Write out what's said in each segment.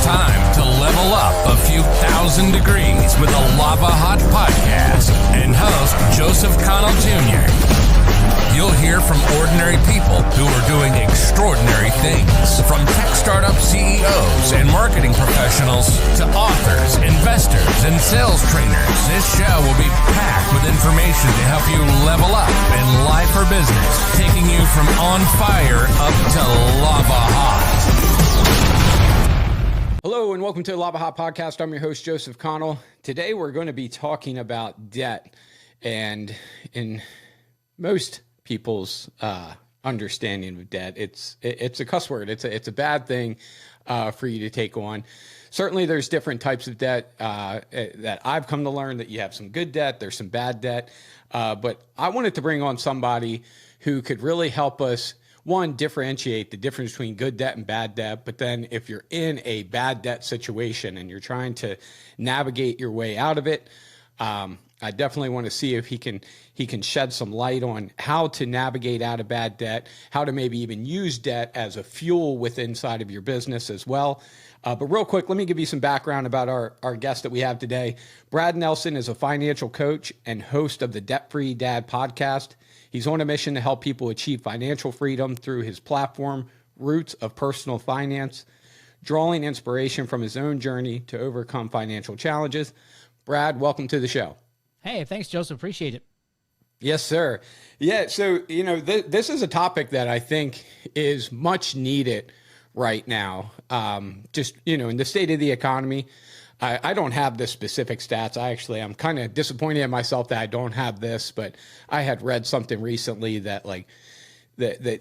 time to level up a few thousand degrees with the Lavahot podcast and host Joseph Connell Jr. You'll hear from ordinary people who are doing extraordinary things, from tech startup CEOs and marketing professionals to authors, investors, and sales trainers. This show will be packed with information to help you level up in life or business, taking you from on fire up to lava hot. Hello and welcome to the Lavahot podcast. I'm your host, Joseph Connell. Today we're going to be talking about debt, and in most people's understanding of debt, it's a cuss word. It's a bad thing for you to take on. Certainly, there's different types of debt that I've come to learn that you have some good debt, there's some bad debt, but I wanted to bring on somebody who could really help us, one, differentiate the difference between good debt and bad debt. But then if you're in a bad debt situation and you're trying to navigate your way out of it, I definitely want to see if he can shed some light on how to navigate out of bad debt, how to maybe even use debt as a fuel inside of your business as well. But real quick, let me give you some background about our guest that we have today. Brad Nelson is a financial coach and host of the Debt-Free Dad podcast. He's on a mission to help people achieve financial freedom through his platform, Roots of Personal Finance, drawing inspiration from his own journey to overcome financial challenges. Brad, welcome to the show. Hey, thanks, Joseph. Appreciate it. Yes, sir. Yeah, so, this is a topic that I think is much needed right now. Just, in the state of the economy, I don't have the specific stats. I'm kind of disappointed in myself that I don't have this, but I had read something recently that like the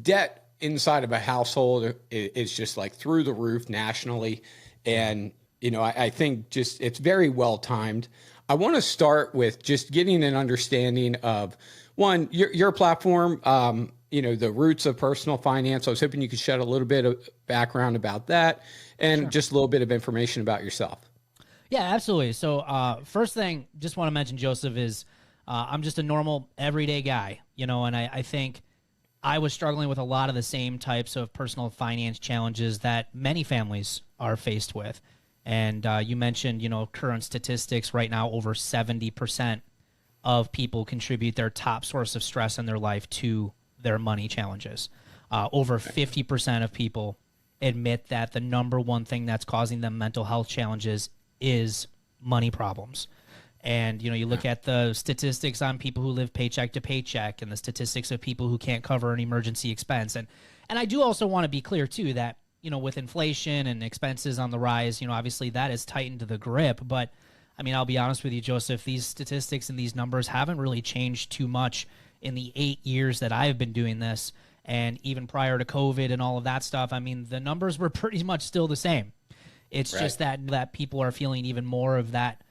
debt inside of a household is just like through the roof nationally. And, I think just it's very well timed. I want to start with just getting an understanding of, one, your platform, the Roots of Personal Finance. I was hoping you could shed a little bit of background about that and Sure. just a little bit of information about yourself. Yeah, absolutely. So first thing, just want to mention, Joseph, is I'm just a normal, everyday guy, and I think I was struggling with a lot of the same types of personal finance challenges that many families are faced with. And you mentioned, current statistics right now, over 70% of people contribute their top source of stress in their life to their money challenges. Over 50% of people admit that the number one thing that's causing them mental health challenges is money problems. And, you look at the statistics on people who live paycheck to paycheck and the statistics of people who can't cover an emergency expense. And I do also want to be clear, too, that with inflation and expenses on the rise, obviously that has tightened the grip. But, I'll be honest with you, Joseph, these statistics and these numbers haven't really changed too much in the 8 years that I've been doing this. And even prior to COVID and all of that stuff, the numbers were pretty much still the same. It's right. Just that people are feeling even more of that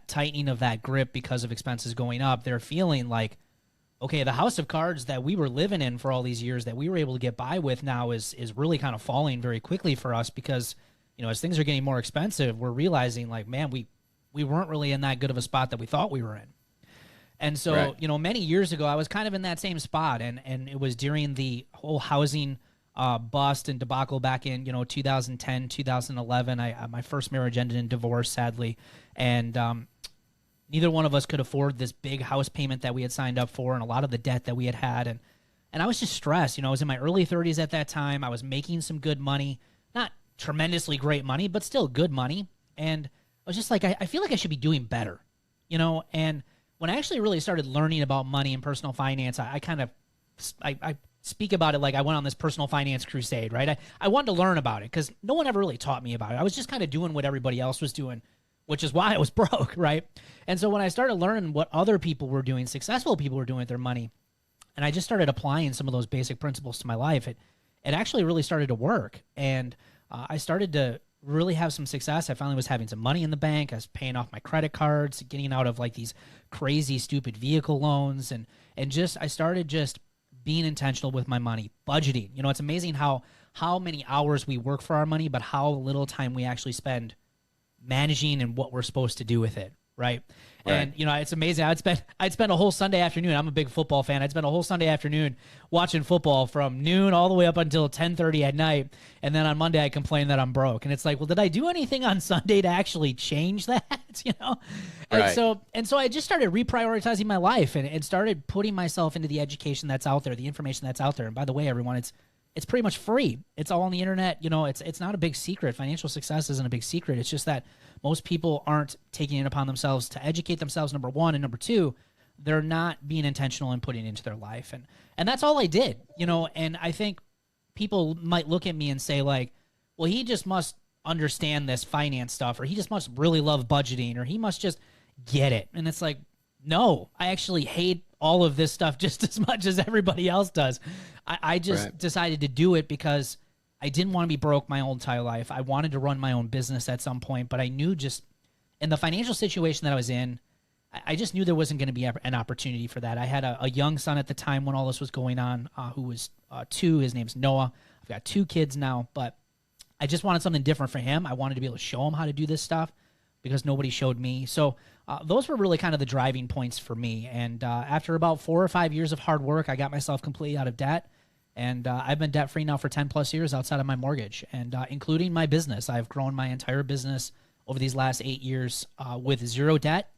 tightening of that grip because of expenses going up. They're feeling like, okay, the house of cards that we were living in for all these years that we were able to get by with now is really kind of falling very quickly for us because, as things are getting more expensive, we're realizing like, man, we weren't really in that good of a spot that we thought we were in. And so, right. Many years ago, I was kind of in that same spot, and it was during the whole housing bust and debacle back in, 2010, 2011. My first marriage ended in divorce, sadly, and neither one of us could afford this big house payment that we had signed up for and a lot of the debt that we had. And I was just stressed. I was in my early 30s at that time. I was making some good money, not tremendously great money, but still good money. And I was just like, I feel like I should be doing better, and when I actually really started learning about money and personal finance, I speak about it like I went on this personal finance crusade, right? I wanted to learn about it because no one ever really taught me about it. I was just kind of doing what everybody else was doing, which is why I was broke, right? And so when I started learning what other people were doing, successful people were doing with their money, and I just started applying some of those basic principles to my life, it actually really started to work. And I started to really have some success. I finally was having some money in the bank. I was paying off my credit cards, getting out of like these crazy, stupid vehicle loans. And I started just being intentional with my money, budgeting. It's amazing how many hours we work for our money, but how little time we actually spend managing and what we're supposed to do with it. right? And, you know, it's amazing. I'd spend a whole Sunday afternoon. I'm a big football fan. I'd spend a whole Sunday afternoon watching football from noon all the way up until 10:30 at night. And then on Monday, I complain that I'm broke. And it's like, well, did I do anything on Sunday to actually change that? You know? And so I just started reprioritizing my life and started putting myself into the education that's out there, the information that's out there. And by the way, everyone, it's pretty much free. It's all on the internet. You know, it's not a big secret. Financial success isn't a big secret. It's just that most people aren't taking it upon themselves to educate themselves, number one. And number two, they're not being intentional in putting it into their life. And that's all I did, you know. And I think people might look at me and say, like, well, he just must understand this finance stuff, or he just must really love budgeting, or he must just get it. And it's like, no, I actually hate all of this stuff just as much as everybody else does. I just decided to do it because I didn't want to be broke my whole entire life. I wanted to run my own business at some point, but I knew just in the financial situation that I was in, I just knew there wasn't going to be an opportunity for that. I had a young son at the time when all this was going on, who was 2. His name's Noah. I've got 2 kids now, but I just wanted something different for him. I wanted to be able to show him how to do this stuff because nobody showed me. So those were really kind of the driving points for me. And after about 4 or 5 years of hard work, I got myself completely out of debt. And I've been debt-free now for 10 plus years outside of my mortgage, and including my business. I've grown my entire business over these last 8 years with 0 debt.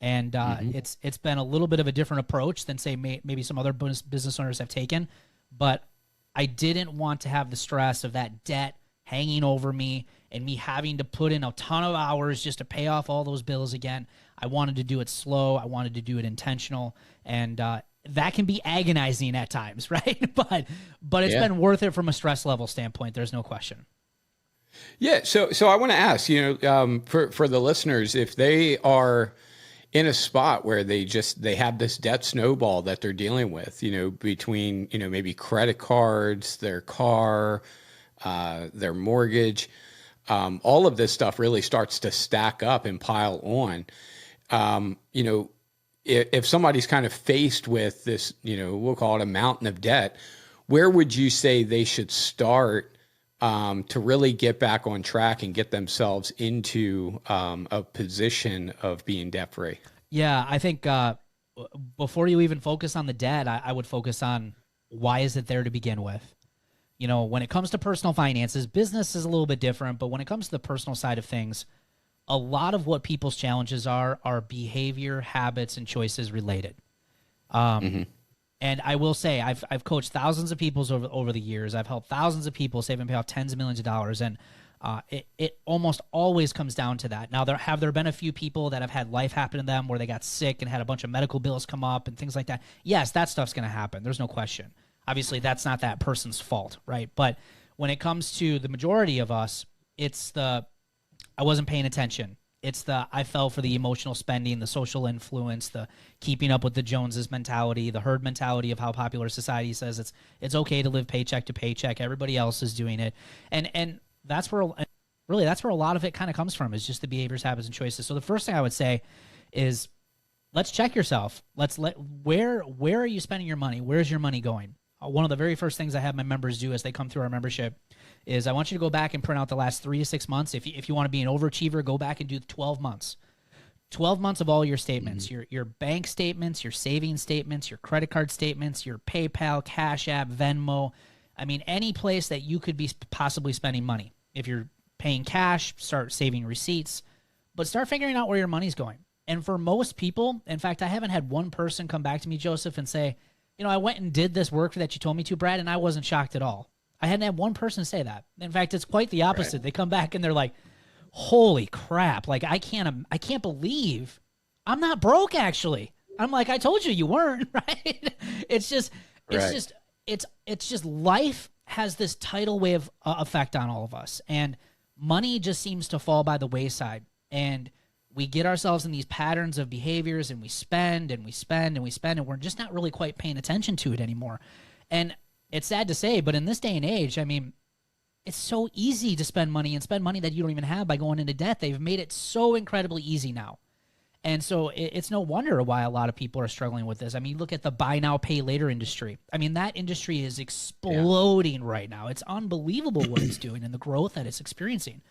And it's been a little bit of a different approach than, say, maybe some other business owners have taken. But I didn't want to have the stress of that debt hanging over me and me having to put in a ton of hours just to pay off all those bills again. I wanted to do it slow. I wanted to do it intentional. And that can be agonizing at times, right? But it's been worth it from a stress level standpoint. There's no question. Yeah. So I want to ask, you know, for the listeners, if they are in a spot where they have this debt snowball that they're dealing with, you know, between, you know, maybe credit cards, their car, their mortgage, all of this stuff really starts to stack up and pile on. You know, if somebody's kind of faced with this, you know, we'll call it a mountain of debt, where would you say they should start to really get back on track and get themselves into a position of being debt-free? Yeah, I think before you even focus on the debt, I would focus on why is it there to begin with? You know, when it comes to personal finances, business is a little bit different, but when it comes to the personal side of things, a lot of what people's challenges are behavior, habits, and choices related. And I will say, I've coached thousands of people over the years. I've helped thousands of people save and pay off tens of millions of dollars. And it almost always comes down to that. Now, have there been a few people that have had life happen to them where they got sick and had a bunch of medical bills come up and things like that? Yes, that stuff's going to happen. There's no question. Obviously, that's not that person's fault, right? But when it comes to the majority of us, it's I wasn't paying attention. It's I fell for the emotional spending, the social influence, the keeping up with the Joneses mentality, the herd mentality of how popular society says it's okay to live paycheck to paycheck. Everybody else is doing it. And that's where a lot of it kind of comes from, is just the behaviors, habits, and choices. So the first thing I would say is let's check yourself. Where are you spending your money? Where's your money going? One of the very first things I have my members do as they come through our membership is I want you to go back and print out the last 3 to 6 months. If you want to be an overachiever, go back and do 12 months. 12 months of all your statements, your bank statements, your savings statements, your credit card statements, your PayPal, Cash App, Venmo. I mean, any place that you could be possibly spending money. If you're paying cash, start saving receipts, but start figuring out where your money's going. And for most people, in fact, I haven't had one person come back to me, Joseph, and say, you know, I went and did this work that you told me to, Brad, and I wasn't shocked at all. I hadn't had one person say that. In fact, it's quite the opposite. Right. They come back and they're like, holy crap. Like, I can't believe I'm not broke, actually. I'm like, I told you weren't, right? It's just life has this tidal wave effect on all of us. And money just seems to fall by the wayside. And we get ourselves in these patterns of behaviors, and we spend and we spend and we spend, and we're just not really quite paying attention to it anymore. And it's sad to say, but in this day and age, I mean, it's so easy to spend money and spend money that you don't even have by going into debt. They've made it so incredibly easy now. And so it's no wonder why a lot of people are struggling with this. I mean, look at the buy now, pay later industry. I mean, that industry is exploding right now. It's unbelievable what it's doing and the growth that it's experiencing.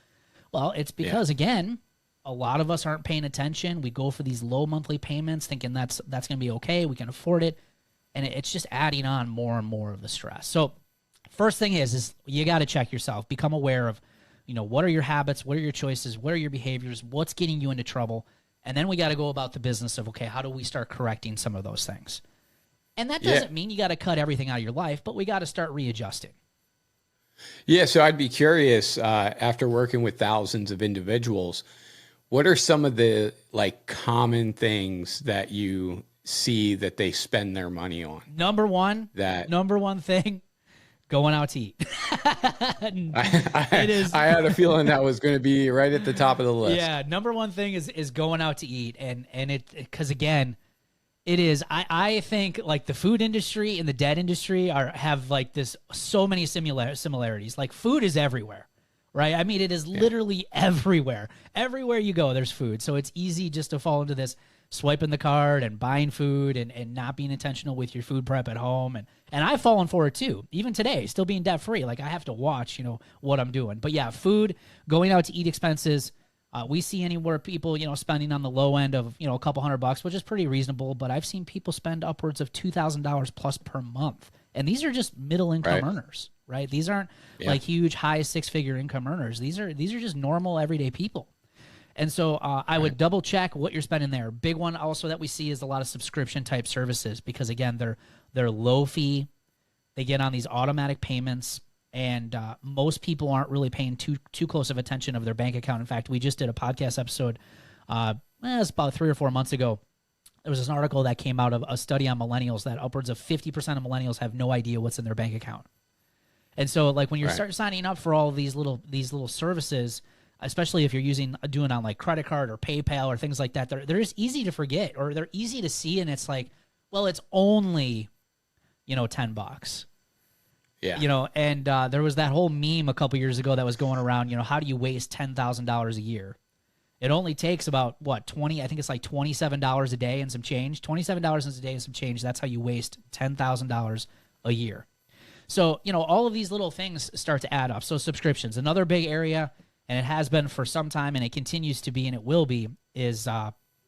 Well, it's because, again, a lot of us aren't paying attention. We go for these low monthly payments thinking that's going to be okay. We can afford it. And it's just adding on more and more of the stress. So first thing is you got to check yourself, become aware of, what are your habits? What are your choices? What are your behaviors? What's getting you into trouble? And then we got to go about the business of, okay, how do we start correcting some of those things? And that doesn't mean you got to cut everything out of your life, but we got to start readjusting. Yeah. So I'd be curious, after working with thousands of individuals, what are some of the common things that you see that they spend their money on? Number one thing, going out to eat. It is. I had a feeling that was going to be right at the top of the list. Yeah. Number one thing is going out to eat. And because again, it is, I think the food industry and the debt industry have so many similarities. Food is everywhere. Right? I mean, it is literally everywhere. Everywhere you go, there's food. So it's easy just to fall into this swiping the card and buying food and not being intentional with your food prep at home. And I've fallen for it too. Even today, still being debt free. I have to watch, what I'm doing. But yeah, food, going out to eat expenses. We see anywhere people, spending on the low end of, a couple $100, which is pretty reasonable. But I've seen people spend upwards of $2,000 plus per month. And these are just middle income earners. Right? These aren't huge, high six-figure income earners. These are just normal, everyday people. And so I would double check what you're spending there. Big one also that we see is a lot of subscription type services because again, they're low fee. They get on these automatic payments, and most people aren't really paying too close of attention of their bank account. In fact, we just did a podcast episode. It's about 3 or 4 months ago. There was an article that came out of a study on millennials that upwards of 50% of millennials have no idea what's in their bank account. And so when you start signing up for all of these little services, especially if you're doing on credit card or PayPal or things like that, they're just easy to forget, or they're easy to see. And it's it's only, $10. Yeah. And there was that whole meme a couple years ago that was going around, how do you waste $10,000 a year? It only takes about I think it's $27 a day and some change, $27 a day and some change. That's how you waste $10,000 a year. So, all of these little things start to add up. So subscriptions, another big area, and it has been for some time, and it continues to be, and it will be, is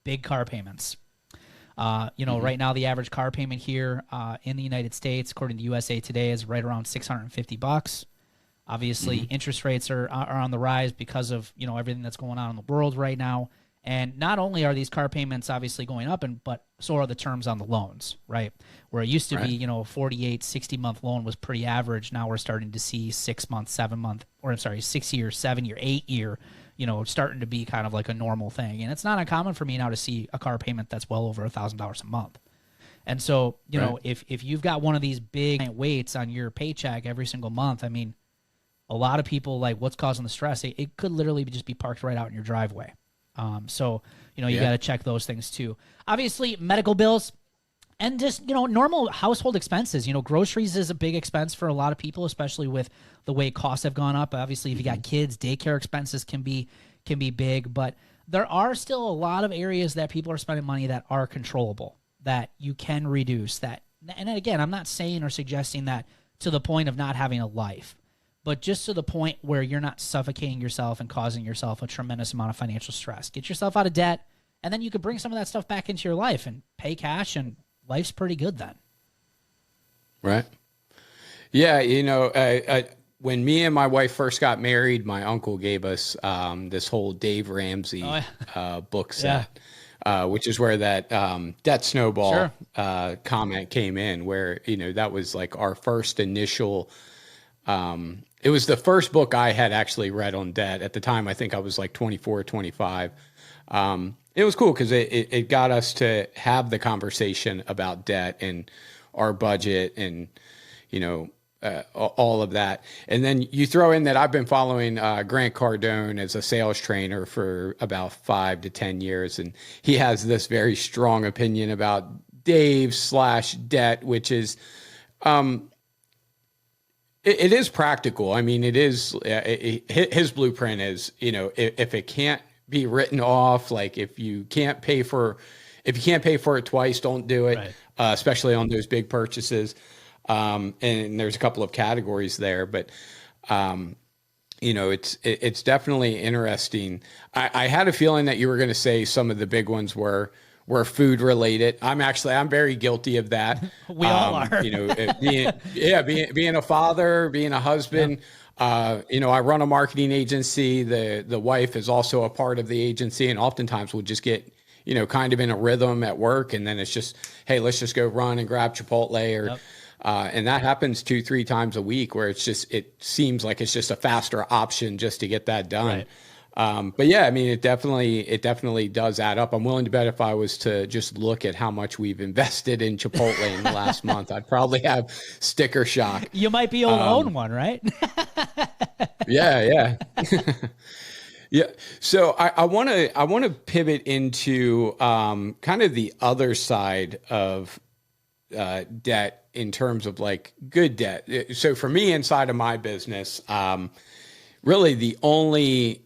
big car payments. Right now the average car payment here in the United States, according to USA Today, is right around $650. Obviously, interest rates are on the rise because of, everything that's going on in the world right now. And not only are these car payments obviously going up, but so are the terms on the loans, right? Where it used to be, a 48, 60-month loan was pretty average. Now we're starting to see 6 month, 7 month, 6 year, 7 year, 8 year, starting to be kind of like a normal thing. And it's not uncommon for me now to see a car payment that's well over $1,000 a month. And so, if you've got one of these big weights on your paycheck every single month, I mean, a lot of people what's causing the stress. It could literally just be parked right out in your driveway. You got to check those things too. Obviously, medical bills and just, normal household expenses. Groceries is a big expense for a lot of people, especially with the way costs have gone up. Obviously, if you got kids, daycare expenses can be big, but there are still a lot of areas that people are spending money that are controllable, that you can reduce that. And again, I'm not saying or suggesting that to the point of not having a life, but just to the point where you're not suffocating yourself and causing yourself a tremendous amount of financial stress. Get yourself out of debt, and then you could bring some of that stuff back into your life and pay cash, and life's pretty good then. Right. Yeah, when me and my wife first got married, my uncle gave us this whole Dave Ramsey book set, which is where that debt snowball comment came in, where, that was our first initial it was the first book I had actually read on debt. At the time, I think I was 24 or 25. It was cool because it got us to have the conversation about debt and our budget and, all of that. And then you throw in that I've been following Grant Cardone as a sales trainer for about 5 to 10 years. And he has this very strong opinion about Dave/debt, which is, it is practical. I mean, it is, his blueprint is, if it can't be written off, if you can't pay for it twice, don't do it, especially on those big purchases. And there's a couple of categories there, but, it's definitely interesting. I had a feeling that you were going to say some of the big ones were food related. I'm very guilty of that. We all are. Being a father, being a husband. Yep. I run a marketing agency. The wife is also a part of the agency, and oftentimes we'll just get kind of in a rhythm at work, and then it's just, hey, let's just go run and grab Chipotle or. Yep. And that happens 2-3 times a week where it seems like it's just a faster option just to get that done. Right. But yeah, I mean, it definitely does add up. I'm willing to bet if I was to just look at how much we've invested in Chipotle in the last month, I'd probably have sticker shock. You might be able to own one, right? Yeah. Yeah. So I want to pivot into kind of the other side of debt in terms of like good debt. So for me, inside of my business, really the only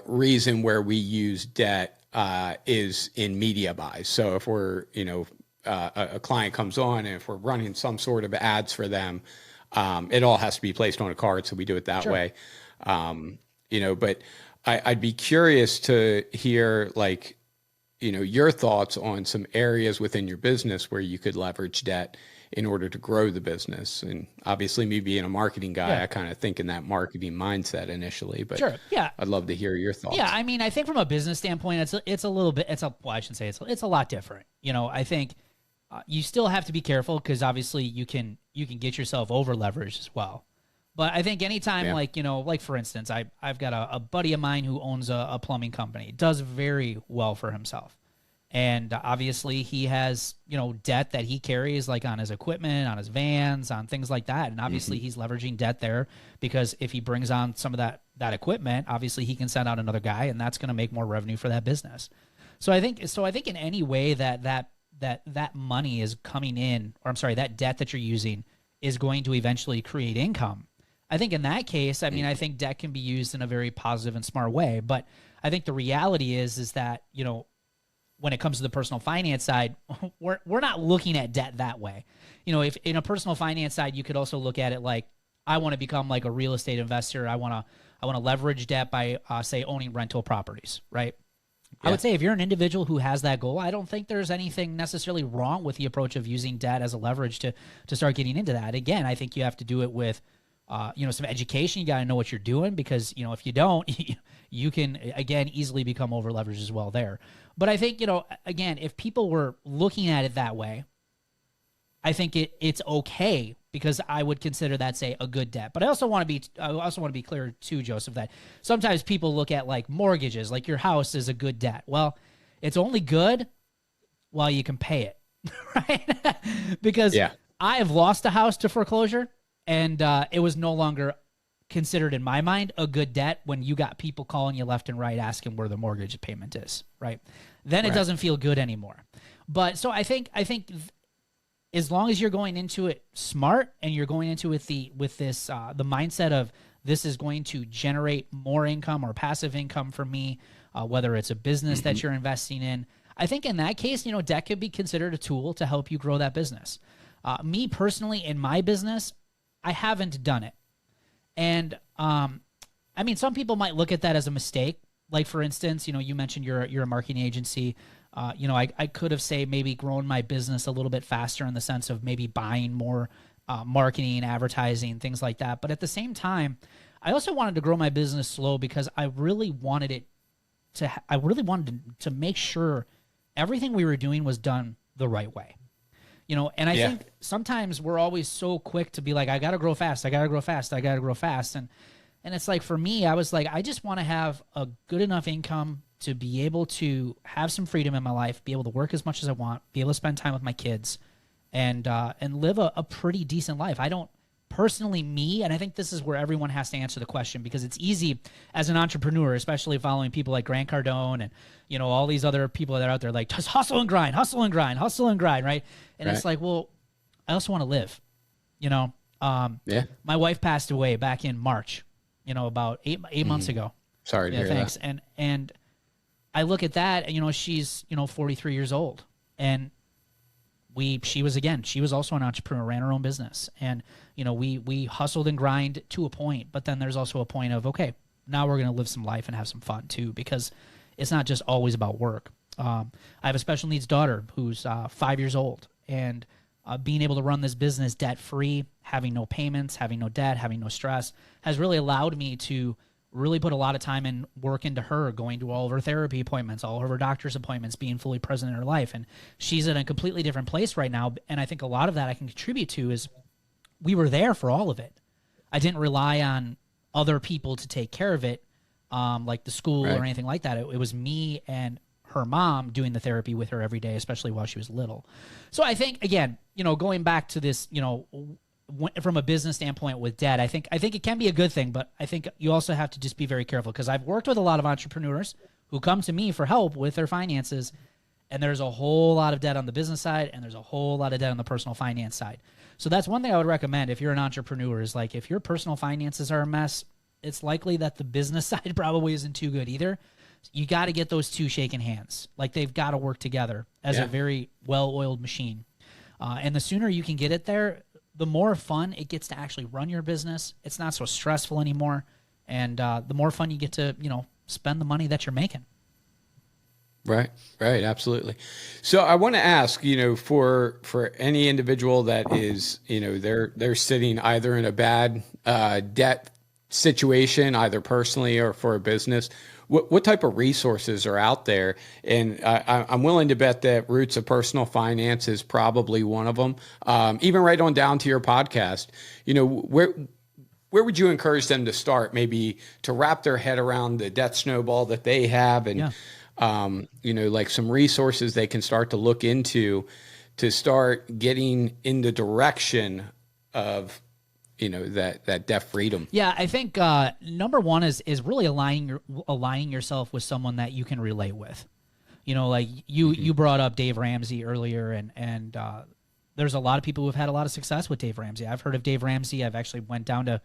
reason where we use debt is in media buys. So if we're, a client comes on and if we're running some sort of ads for them, it all has to be placed on a card. So we do it that way. But I'd be curious to hear like, your thoughts on some areas within your business where you could leverage debt in order to grow the business. And obviously me being a marketing guy, I kind of think in that marketing mindset initially, but I'd love to hear your thoughts. Yeah. I mean, I think from a business standpoint, it's a little bit, I shouldn't say it's a lot different. I think you still have to be careful because obviously you can get yourself over leveraged as well. But I think anytime, like for instance, I've got a buddy of mine who owns a plumbing company, does very well for himself. And obviously he has, debt that he carries like on his equipment, on his vans, on things like that. And obviously he's leveraging debt there because if he brings on some of that equipment, obviously he can send out another guy and that's going to make more revenue for that business. So I think in any way that money is coming in, or I'm sorry, that debt that you're using is going to eventually create income. I think in that case, I mean, I think debt can be used in a very positive and smart way. But I think the reality is that, when it comes to the personal finance side, we're not looking at debt that way. If in a personal finance side, you could also look at it like, I want to become like a real estate investor. I want to leverage debt by, say, owning rental properties, right? Yeah. I would say if you're an individual who has that goal, I don't think there's anything necessarily wrong with the approach of using debt as a leverage to start getting into that. Again, I think you have to do it with some education. You got to know what you're doing because, if you don't, you can, again, easily become over leveraged as well there. But I think, again, if people were looking at it that way, I think it's okay because I would consider that, say, a good debt. But I also want to be clear too, Joseph, that sometimes people look at like mortgages, like your house is a good debt. Well, it's only good while you can pay it, right? Because I have lost a house to foreclosure. And it was no longer considered, in my mind, a good debt when you got people calling you left and right asking where the mortgage payment is, right? Then it doesn't feel good anymore. But so I think as long as you're going into it smart and you're going into it the mindset of this is going to generate more income or passive income for me, whether it's a business that you're investing in, I think in that case, debt could be considered a tool to help you grow that business. Me personally, in my business, I haven't done it. And, I mean, some people might look at that as a mistake. Like, for instance, you mentioned you're a marketing agency. I could have, say, maybe grown my business a little bit faster in the sense of maybe buying more marketing, advertising, things like that. But at the same time, I also wanted to grow my business slow because I really wanted to make sure everything we were doing was done the right way. And I think sometimes we're always so quick to be like, I got to grow fast. I got to grow fast. I got to grow fast. And it's like, for me, I was like, I just want to have a good enough income to be able to have some freedom in my life, be able to work as much as I want, be able to spend time with my kids and live a pretty decent life. I don't personally, and I think this is where everyone has to answer the question because it's easy as an entrepreneur, especially following people like Grant Cardone and, all these other people that are out there like just hustle and grind, right? And it's like, well, I also want to live, My wife passed away back in March, about eight months ago. Sorry to hear thanks. that. And I look at that, she's, 43 years old and she was also an entrepreneur, ran her own business. And, we hustled and grind to a point, but then there's also a point of, okay, now we're going to live some life and have some fun too, because it's not just always about work. I have a special needs daughter who's 5 years old, and being able to run this business debt-free, having no payments, having no debt, having no stress, has really allowed me to really put a lot of time and work into her, going to all of her therapy appointments, all of her doctor's appointments, being fully present in her life. And she's in a completely different place right now. And I think a lot of that I can contribute to is we were there for all of it. I didn't rely on other people to take care of it, like the school or anything like that. It was me and her mom doing the therapy with her every day, especially while she was little. So I think, again, going back to this, from a business standpoint with debt, I think it can be a good thing, but I think you also have to just be very careful, because I've worked with a lot of entrepreneurs who come to me for help with their finances, and there's a whole lot of debt on the business side, and there's a whole lot of debt on the personal finance side. So that's one thing I would recommend if you're an entrepreneur is, like, if your personal finances are a mess, it's likely that the business side probably isn't too good either. You got to get those two shaking hands. Like, they've got to work together as a very well-oiled machine. And the sooner you can get it there, the more fun it gets to actually run your business. It's not so stressful anymore. And the more fun you get to, spend the money that you're making. Right, absolutely. So I want to ask, for any individual that is, they're sitting either in a bad debt situation, either personally or for a business, what type of resources are out there? And I'm willing to bet that Roots of Personal Finance is probably one of them. Even right on down to your podcast, where would you encourage them to start, maybe to wrap their head around the debt snowball that they have, and like some resources they can start to look into to start getting in the direction of that debt freedom? Yeah, I think number one is really aligning yourself with someone that you can relate with. Like you brought up Dave Ramsey earlier, and there's a lot of people who have had a lot of success with Dave Ramsey. I've heard of Dave Ramsey. I've actually went down to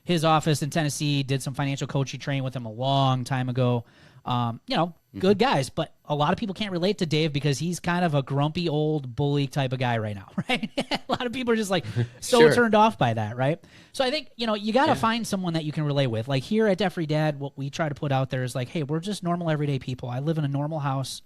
his office in Tennessee, did some financial coaching training with him a long time ago. Good guys, but a lot of people can't relate to Dave because he's kind of a grumpy old bully type of guy right now, right? A lot of people are just like so turned off by that, right? So I think, you got to find someone that you can relate with. Like here at Debt Free Dad, what we try to put out there is like, hey, we're just normal everyday people. I live in a normal house.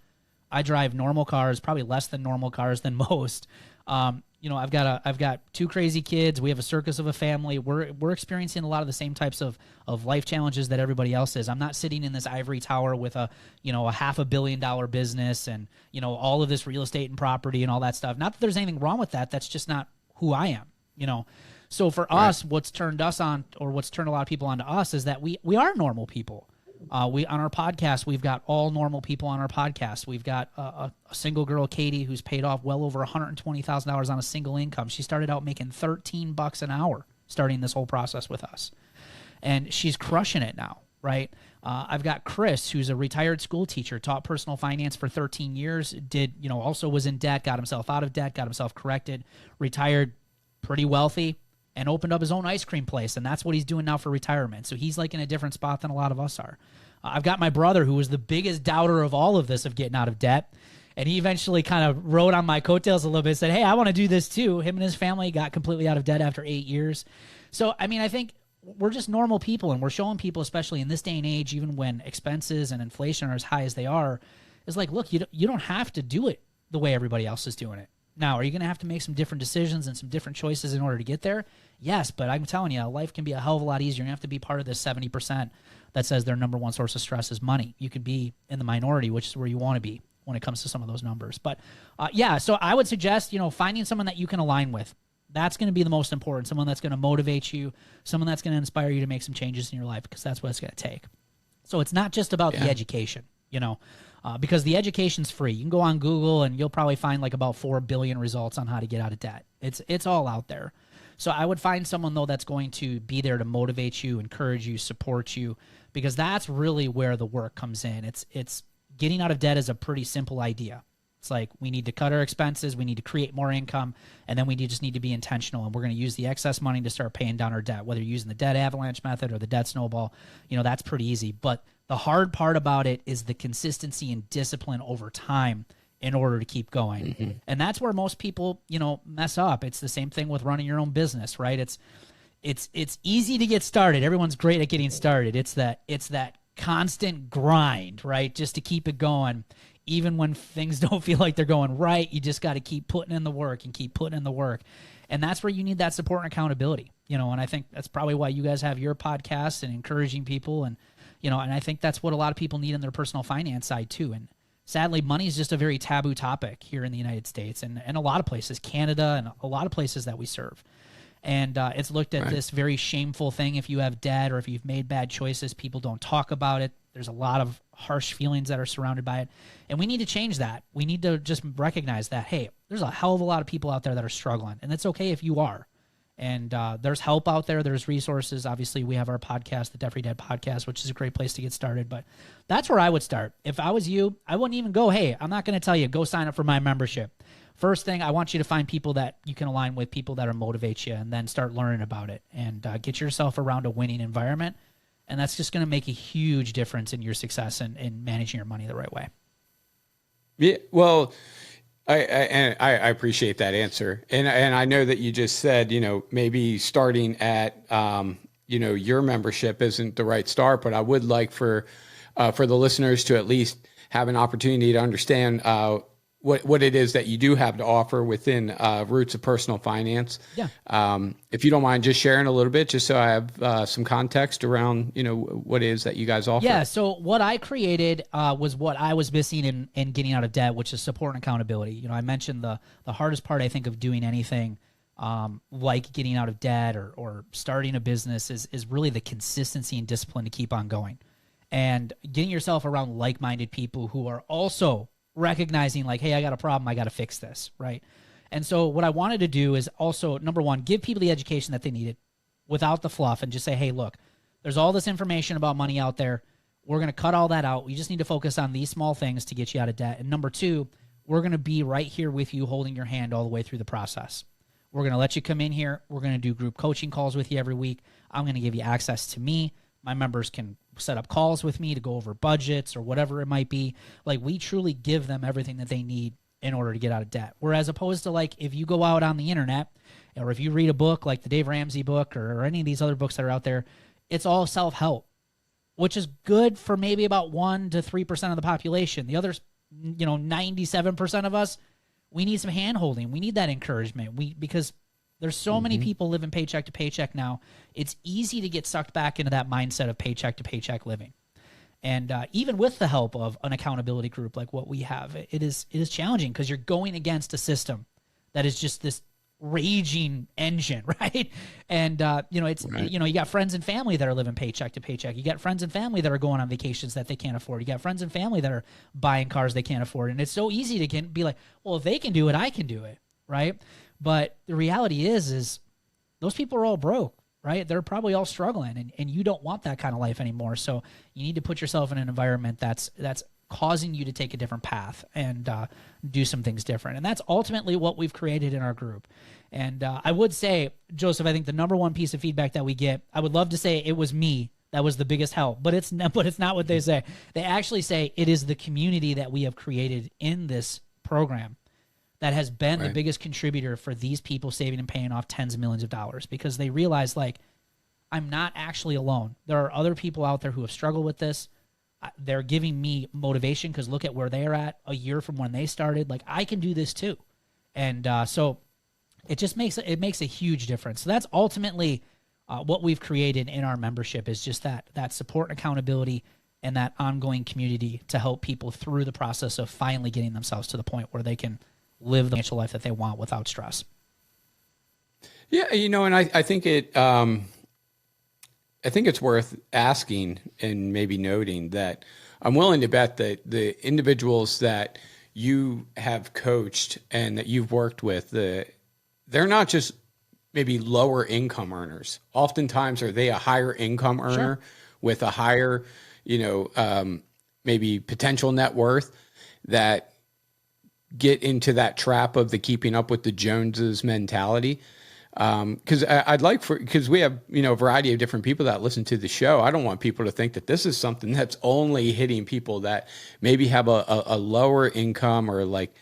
I drive normal cars, probably less than normal cars than most. I've got two crazy kids. We have a circus of a family. We're experiencing a lot of the same types of life challenges that everybody else is. I'm not sitting in this ivory tower with a $500 million business and, all of this real estate and property and all that stuff. Not that there's anything wrong with that. That's just not who I am, So for us, what's turned us on, or what's turned a lot of people onto us, is that we are normal people. On our podcast, we've got all normal people on our podcast. We've got a single girl, Katie, who's paid off well over $120,000 on a single income. She started out making $13 an hour starting this whole process with us, and she's crushing it now, right? I've got Chris, who's a retired school teacher, taught personal finance for 13 years, also was in debt, got himself out of debt, got himself corrected, retired pretty wealthy, and opened up his own ice cream place, and that's what he's doing now for retirement. So he's like in a different spot than a lot of us are. I've got my brother, who was the biggest doubter of all of this, of getting out of debt, and he eventually kind of rode on my coattails a little bit, said, hey, I want to do this too. Him and his family got completely out of debt after 8 years. So, I think we're just normal people, and we're showing people, especially in this day and age, even when expenses and inflation are as high as they are, is like, look, you don't have to do it the way everybody else is doing it. Now, are you going to have to make some different decisions and some different choices in order to get there? Yes, but I'm telling you, life can be a hell of a lot easier. You have to be part of this 70% that says their number one source of stress is money. You could be in the minority, which is where you want to be when it comes to some of those numbers. But so I would suggest, finding someone that you can align with. That's going to be the most important, someone that's going to motivate you, someone that's going to inspire you to make some changes in your life, because that's what it's going to take. So it's not just about the education, because the education's free. You can go on Google and you'll probably find like about 4 billion results on how to get out of debt. It's all out there. So I would find someone, though, that's going to be there to motivate you, encourage you, support you, because that's really where the work comes in. It's getting out of debt is a pretty simple idea. It's like we need to cut our expenses, we need to create more income, and then we just need to be intentional, and we're going to use the excess money to start paying down our debt, whether you're using the debt avalanche method or the debt snowball. That's pretty easy. But the hard part about it is the consistency and discipline over time in order to keep going. And that's where most people, mess up. It's the same thing with running your own business, right? It's easy to get started. Everyone's great at getting started. It's that constant grind, right? Just to keep it going. Even when things don't feel like they're going right, you just got to keep putting in the work and keep putting in the work. And that's where you need that support and accountability, and I think that's probably why you guys have your podcast and encouraging people. And, and I think that's what a lot of people need in their personal finance side too. And sadly, money is just a very taboo topic here in the United States and a lot of places, Canada and a lot of places that we serve. And it's looked at this very shameful thing. If you have debt or if you've made bad choices, people don't talk about it. There's a lot of harsh feelings that are surrounded by it. And we need to change that. We need to just recognize that, hey, there's a hell of a lot of people out there that are struggling. And it's okay if you are. And there's help out there. There's resources. Obviously, we have our podcast, the Debt Free Dad Podcast, which is a great place to get started. But that's where I would start. If I was you, I wouldn't even go, hey, I'm not going to tell you, go sign up for my membership. First thing, I want you to find people that you can align with, people that motivate you, and then start learning about it and get yourself around a winning environment. And that's just going to make a huge difference in your success and in managing your money the right way. Yeah, well, I appreciate that answer. And I know that you just said, maybe starting at, your membership isn't the right start, but I would like for the listeners to at least have an opportunity to understand what it is that you do have to offer within Roots of Personal Finance. Yeah. If you don't mind just sharing a little bit, just so I have some context around, what it is that you guys offer. Yeah. So what I created was what I was missing in getting out of debt, which is support and accountability. I mentioned the hardest part, I think, of doing anything like getting out of debt or starting a business is really the consistency and discipline to keep on going. And getting yourself around like-minded people who are also recognizing like, hey, I got a problem, I got to fix this, right? And so what I wanted to do is also, number one, give people the education that they needed without the fluff and just say, hey, look, there's all this information about money out there. We're going to cut all that out. We just need to focus on these small things to get you out of debt. And number two, we're going to be right here with you, holding your hand all the way through the process. We're going to let you come in here. We're going to do group coaching calls with you every week. I'm going to give you access to me. My members can set up calls with me to go over budgets or whatever it might be. Like, we truly give them everything that they need in order to get out of debt. Whereas opposed to like, if you go out on the internet or if you read a book like the Dave Ramsey book or any of these other books that are out there, it's all self-help, which is good for maybe about 1 to 3% of the population. The others, 97% of us, we need some hand-holding. We need that encouragement. Because there's so many people living paycheck to paycheck now. It's easy to get sucked back into that mindset of paycheck to paycheck living. And even with the help of an accountability group like what we have, it is challenging because you're going against a system that is just this raging engine, right? And it's right. You got friends and family that are living paycheck to paycheck. You got friends and family that are going on vacations that they can't afford. You got friends and family that are buying cars they can't afford. And it's so easy to be like, well, if they can do it, I can do it, right? But the reality is those people are all broke, right? They're probably all struggling, and you don't want that kind of life anymore. So you need to put yourself in an environment that's causing you to take a different path and do some things different. And that's ultimately what we've created in our group. And I would say, Joseph, I think the number one piece of feedback that we get, I would love to say it was me that was the biggest help, but it's not what they say. They actually say it is the community that we have created in this program that has been the biggest contributor for these people saving and paying off tens of millions of dollars, because they realize, like, I'm not actually alone. There are other people out there who have struggled with this. They're giving me motivation because look at where they're at a year from when they started. Like, I can do this too. And so it just makes a huge difference. So that's ultimately what we've created in our membership, is just that support and accountability and that ongoing community to help people through the process of finally getting themselves to the point where they can live the financial life that they want without stress. Yeah, and I think it's worth asking and maybe noting that I'm willing to bet that the individuals that you have coached and that you've worked with, they're not just maybe lower income earners. Oftentimes, are they a higher income earner with a higher, maybe potential net worth, that get into that trap of the keeping up with the Joneses mentality. Because because we have, a variety of different people that listen to the show. I don't want people to think that this is something that's only hitting people that maybe have a lower income or like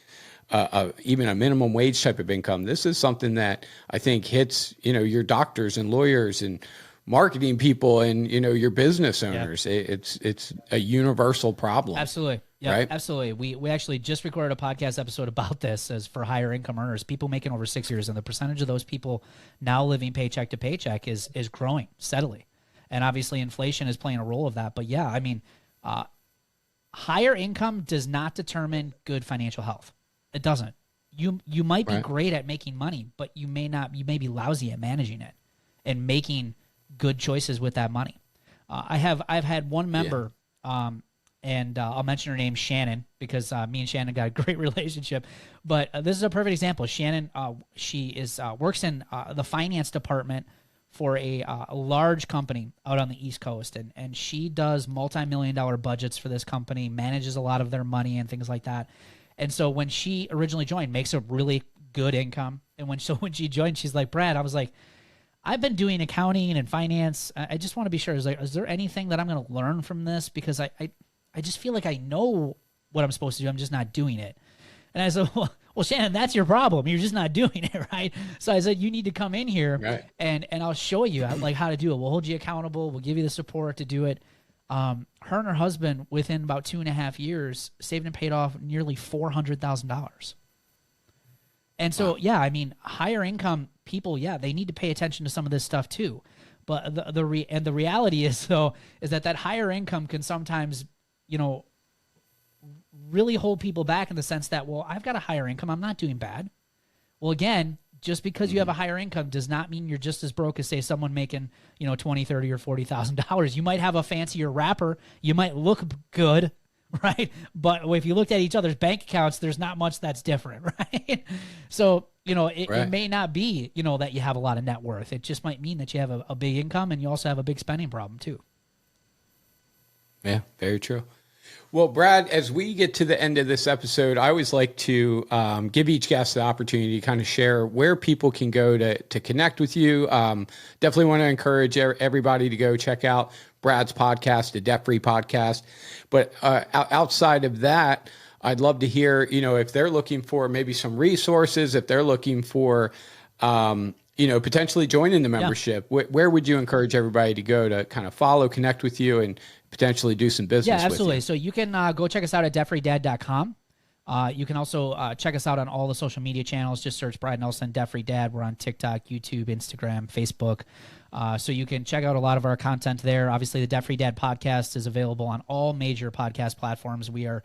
even a minimum wage type of income. This is something that I think hits, your doctors and lawyers and marketing people and, your business owners. Yeah. It's a universal problem. Absolutely. Yeah, right? Absolutely. We actually just recorded a podcast episode about this as for higher income earners, people making over 6 years, and the percentage of those people now living paycheck to paycheck is growing steadily. And obviously inflation is playing a role of that. But yeah, I mean, higher income does not determine good financial health. It doesn't. You might be great at making money, but you may be lousy at managing it and making good choices with that money. I've had one member, and I'll mention her name, Shannon, because me and Shannon got a great relationship. But this is a perfect example. Shannon, she is works in the finance department for a large company out on the East Coast, and she does multi-million-dollar budgets for this company, manages a lot of their money and things like that. And so when she originally joined, makes a really good income. And when she joined, she's like, Brad, I was like, I've been doing accounting and finance. I just want to be sure. Is there anything that I'm going to learn from this? Because I just feel like I know what I'm supposed to do. I'm just not doing it. And I said, well, Shannon, that's your problem. You're just not doing it, right? So I said, you need to come in here and I'll show you like how to do it. We'll hold you accountable. We'll give you the support to do it. Her and her husband, within about 2.5 years, saved and paid off nearly $400,000. And so, yeah, I mean, higher income people, they need to pay attention to some of this stuff too. But the reality is, though, is that higher income can sometimes, really hold people back in the sense that, well, I've got a higher income, I'm not doing bad. Well, again, just because you have a higher income does not mean you're just as broke as, say, someone making, $20, $30, or $40,000. You might have a fancier wrapper. You might look good, right? But if you looked at each other's bank accounts, there's not much that's different, right? So, it may not be, that you have a lot of net worth. It just might mean that you have a big income and you also have a big spending problem too. Yeah, very true. Well, Brad, as we get to the end of this episode, I always like to give each guest the opportunity to kind of share where people can go to connect with you. Definitely want to encourage everybody to go check out Brad's podcast, the Debt Free Podcast. But outside of that, I'd love to hear, if they're looking for maybe some resources, if they're looking for, potentially joining the membership, where would you encourage everybody to go to kind of follow, connect with you, and potentially do some business with you? Yeah, absolutely. So you can go check us out at debtfreedad.com. You can also check us out on all the social media channels. Just search Brad Nelson, Debt Free Dad. We're on TikTok, YouTube, Instagram, Facebook. So you can check out a lot of our content there. Obviously, the Debt Free Dad podcast is available on all major podcast platforms. We are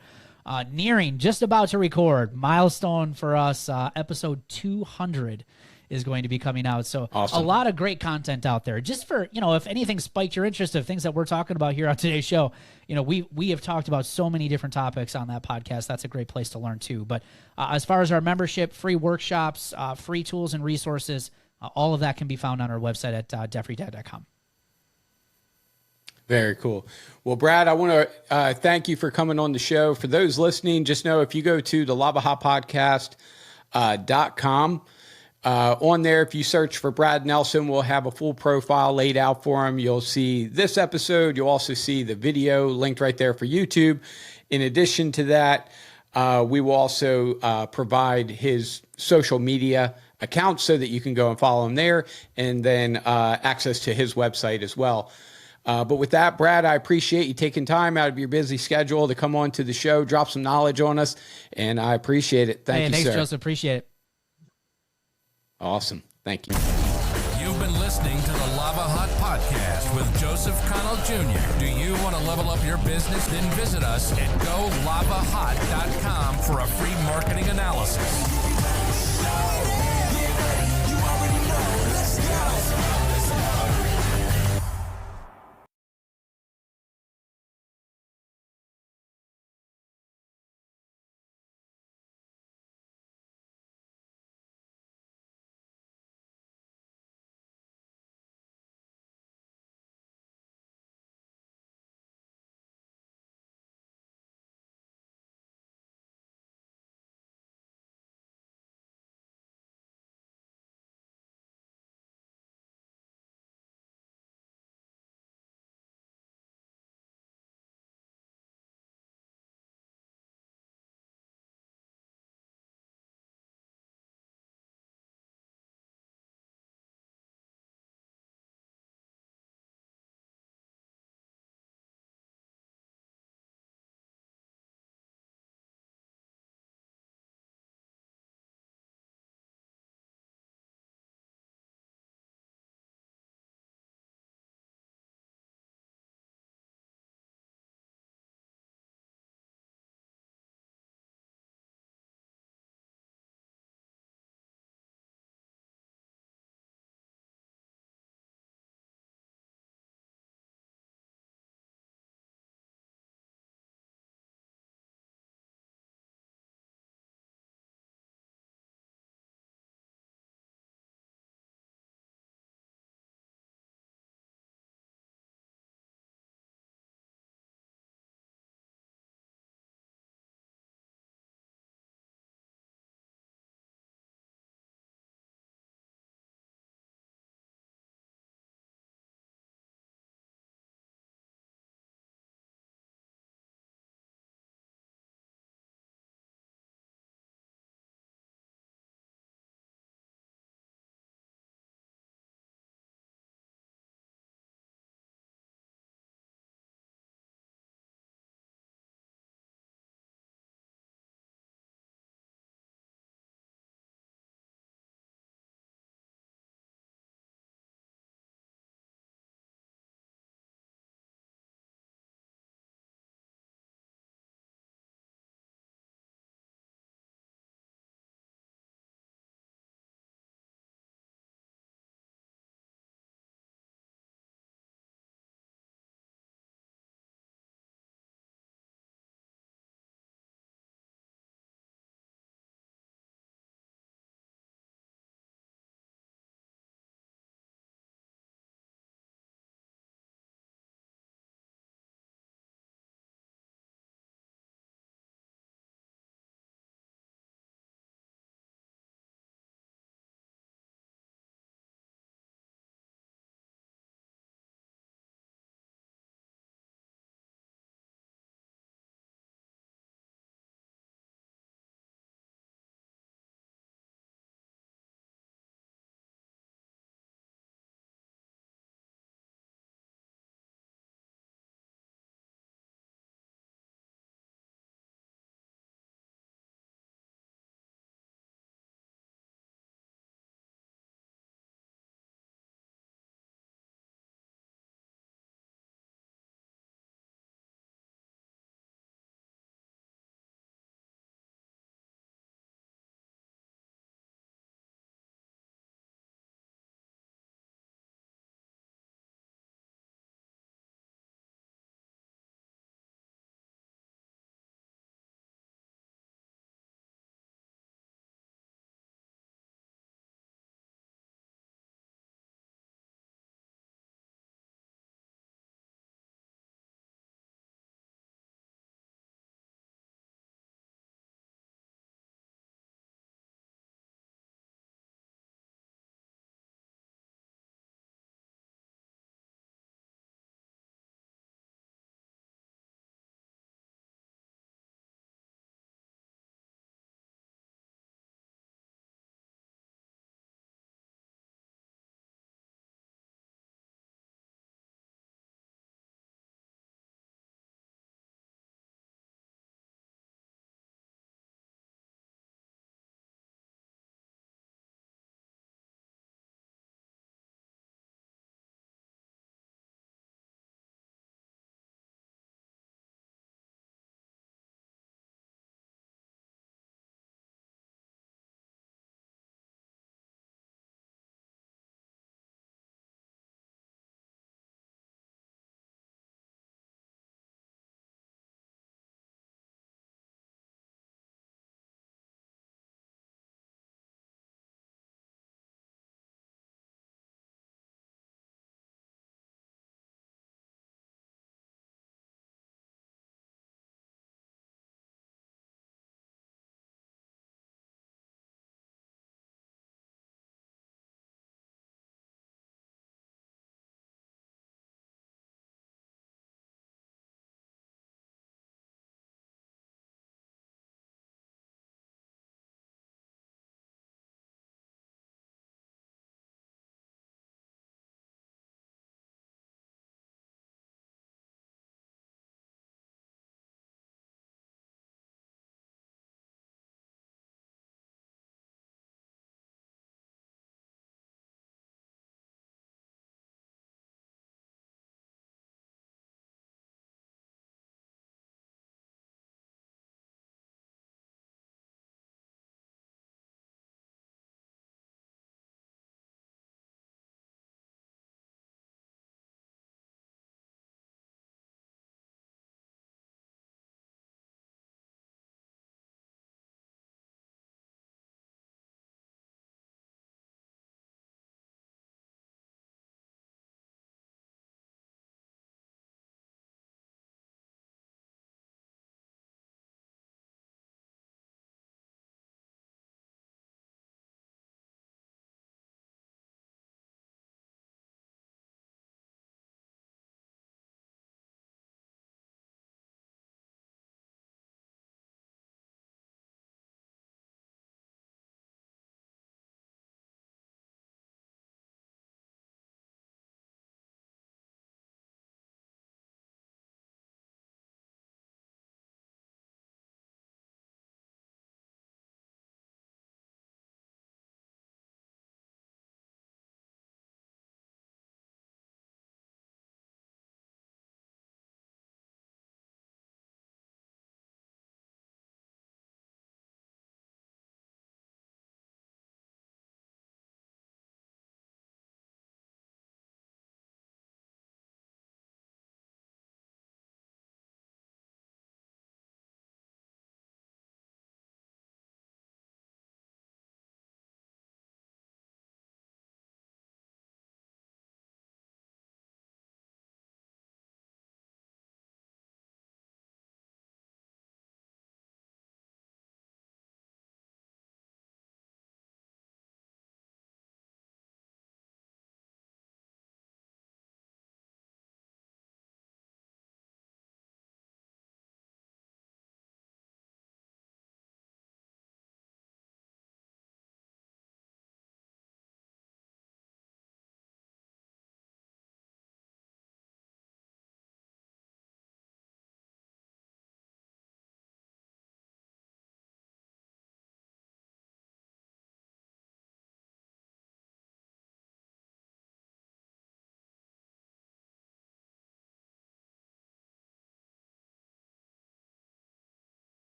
nearing, just about to record, milestone for us, episode 200 is going to be coming out. So awesome. A lot of great content out there. Just for, if anything spiked your interest of things that we're talking about here on today's show, we have talked about so many different topics on that podcast. That's a great place to learn too. But as far as our membership, free workshops, free tools and resources, all of that can be found on our website at debtfreedad.com. Very cool. Well, Brad, I want to thank you for coming on the show. For those listening, just know if you go to the lavahotpodcast.com, on there, if you search for Brad Nelson, we'll have a full profile laid out for him. You'll see this episode. You'll also see the video linked right there for YouTube. In addition to that, we will also provide his social media accounts so that you can go and follow him there, and then access to his website as well. But with that, Brad, I appreciate you taking time out of your busy schedule to come on to the show, drop some knowledge on us, and I appreciate it. Thanks, sir. Thanks, Joseph. Appreciate it. Awesome. Thank you. You've been listening to the Lavahot Podcast with Joseph Connell Jr. Do you want to level up your business? Then visit us at golavahot.com for a free marketing analysis.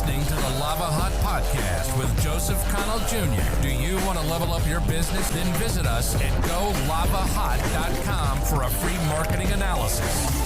listening to the Lavahot podcast with Joseph Connell Jr. Do you want to level up your business? Then visit us at golavahot.com for a free marketing analysis.